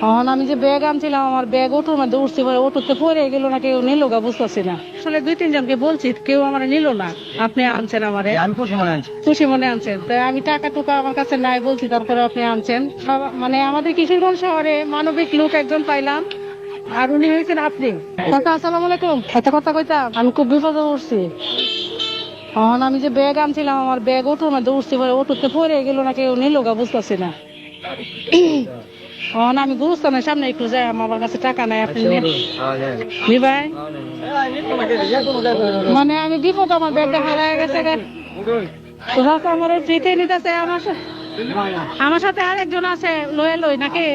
তখন আমি যে ব্যাগ আনছিলাম, আমার ব্যাগ অটোর মধ্যে উঠছে, পরে অটোতে পরে গেল না, কেউ নিল গা, বুঝতেছি না। আসলে 2-3 জনকে বলছি, কেউ আমার নিল না। আপনি আনছেন আমারে, আমি খুশি মনে আছি। খুশি মনে আনছেন। তো আমি টাকা টুকা আমার কাছে নাই বলছি, তারপরে আপনি আনছেন। মানে আমাদের কিশোরগঞ্জ শহরে মানবিক লোক একজন পাইলাম, আর উনি হয়েছেন আপনি। কাকা আসসালামু আলাইকুম। একটা কথা কইতাম, আমি খুব বিপদে পড়ছি। তখন আমি যে ব্যাগ আনছিলাম, আমার ব্যাগ অটোর মধ্যে উঠছে, পরে অটোতে পরে গেল না, কেউ নিল গা, বুঝতেছি না। তখন আমি গুরুস্থানের সামনে একটু যাই, আমার কাছে টাকা নাই, আপনি নিবাই। মানে আমি বিপদ, আমার ব্যাগটা হারায় গেছে। আমার ফ্রিতে নিতেছে, আমার সাথে আরেকজন আছে, লই নাকি?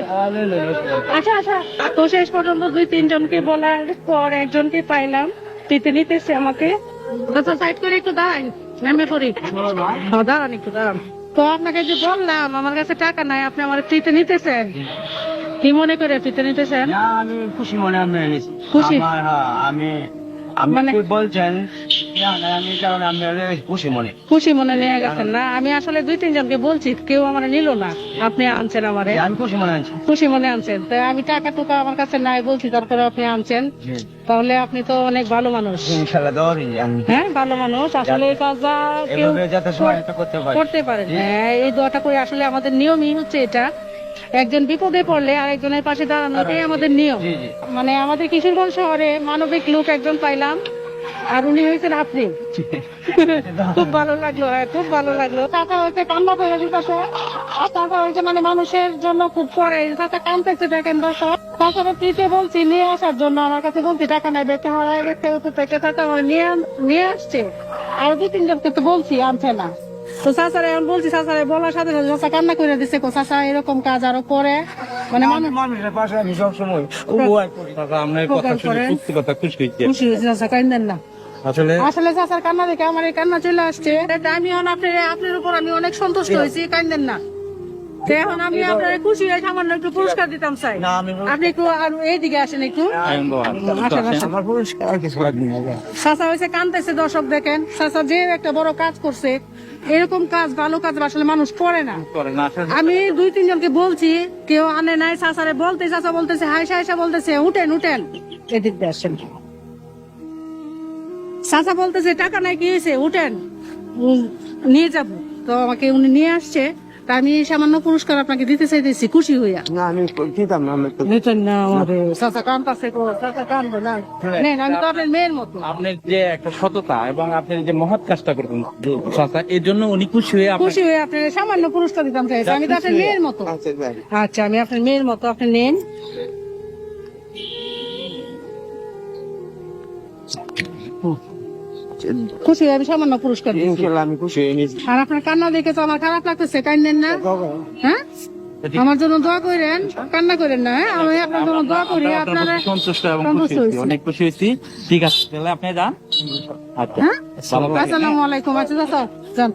আচ্ছা আচ্ছা। তো শেষ পর্যন্ত 2-3 জনকে বলার পর একজনকে পাইলাম, ফ্রিতে নিতেছে আমাকে। আচ্ছা সাইড করে একটু দাঁড়ান, নেমে পড়ি। দাঁড়ান একটু দাঁড়ান। তো আপনাকে যে বললাম আমার কাছে টাকা নাই, আপনি আমার ফ্রিতে নিতেছেন, কি মনে করে ফ্রিতে নিতেছেন? না, আমি খুশি মনে আমি এনেছি। খুশি? আমি বলছেন আমি কারণে আমি খুশি মনে নিয়ে গেছেন না? আমি আসলে 2-3 জনকে বলছি, কেউ আমার নিল না, আপনি আনছেন আমারে। আমি খুশি মনে আছি। খুশি মনে আনছেন। তো আমি টাকা টুকা আমার কাছে নাই বলছি, তারপরে আপনি আনছেন। তাহলে আপনি তো অনেক ভালো মানুষ। ইনশাআল্লাহ দৌড়ি আমি। হ্যাঁ, ভালো মানুষ। আসলে এই কাজটা কেউ এভাবে যাতে সহায়তা করতে পারে। হ্যাঁ, এই দোয়াটা করে আসলে আমাদের নিয়মই হচ্ছে এটা। একজন বিপদে পড়লে আরেকজনের পাশে দাঁড়ানোটাই আমাদের নিয়ম। জি, জি। মানে আমাদের কিশোরগঞ্জ শহরে মানবিক লোক একজন পাইলাম, আর উনি হয়েছেন আপনি। খুব ভালো লাগলো, হ্যাঁ খুব ভালো লাগলো। টাকা হয়েছে কান্না করে দিতেছে, আর টাকা হয়েছে মানে মানুষের জন্য খুব করে। টাকা কানতেছে, দেখেন দর্শক। তাছাড়া ফ্রিতে বলছি নিয়ে আসার জন্য, আমার কাছে বলছি টাকা নাই, বেঁচে হারায় গেছে, ওতে থেকে টাকা আমার নিয়ে আসছে। আর 2-3 জনকে তো বলছি, আনছে না। তো চাচারে এখন বলছি, চাচারে বলার সাথে সাথে চাচা কান্না করে দিচ্ছে, চাচা এরকম কাজ আরো করে। মানে মানুষের পাশে আমি সবসময় উপহার করি। আপনার কথা শুনে সত্যি কথা খুশি হয়েছে। খুশি হয়েছে চাচা, কান্দেন না। আসলে চাচার কান্না দেখে আমার এই কান্না চলে আসছে। আমি এখন আপনার উপর আমি অনেক সন্তুষ্ট হয়েছি, কান্দেন না। তো এখন আমি আপনার খুশি হয়ে সামান্য একটু পুরস্কার দিতাম চাই। আপনি একটু আর এইদিকে আসেন একটু। আমার পুরস্কার আর কিছু লাগবে না। চাচা হয়েছে কান্দতেছে, দর্শক দেখেন। চাচা যে একটা বড় কাজ করছে, এরকম কাজ, ভালো কাজ আসলে মানুষ করে না। আমি 2-3 জনকে বলছি, কেউ আনে নাই। চাচারে বলতে, চাচা বলতেছে হাইসা বলতেছে উঠেন এদিক দিয়ে আসেন। চাচা বলতেছে টাকা নাই, কি হয়েছে, উঠেন নিয়ে যাব। তো আমাকে উনি নিয়ে আসছে, তা আমি সামান্য পুরস্কার আপনাকে দিতে চাইতেছি, খুশি হইয়া। না, আমি দিতাম না। নিতেন না আমারে? চাচা কান্দতেছে, চাচা কান্দবে না। নেন, আমি তো আপনার মেয়ের মতো। আপনার যে একটা সততা এবং আপনি যে মহৎ কাজটা করবেন চাচা, এর জন্য উনি খুশি হয়ে আপনার সামান্য পুরস্কার দিতাম চাইছি। আমি তো আপনার মেয়ের মতো। আচ্ছা, আমি আপনার মেয়ের মতো, আপনি নেন। খুশি হয়ে আমি সামান্য পুরস্কার দিচ্ছি। ইনশাআল্লাহ আমি খুশি হয়ে গেছি। আর আপনার কান্না দেখে তো আমার খারাপ লাগতেছে, কান্দেন না। হ্যাঁ, আমার জন্য দোয়া করেন, কান্না করেন না। হ্যাঁ, আমি আপনার জন্য দোয়া করি, আপনারা সন্তুষ্ট এবং খুশি হয়েছি, অনেক খুশি হয়েছি। ঠিক আছে, তাহলে আপনি যান। আচ্ছা, হ্যাঁ, আসসালামু আলাইকুম। আচ্ছা চাচা যান।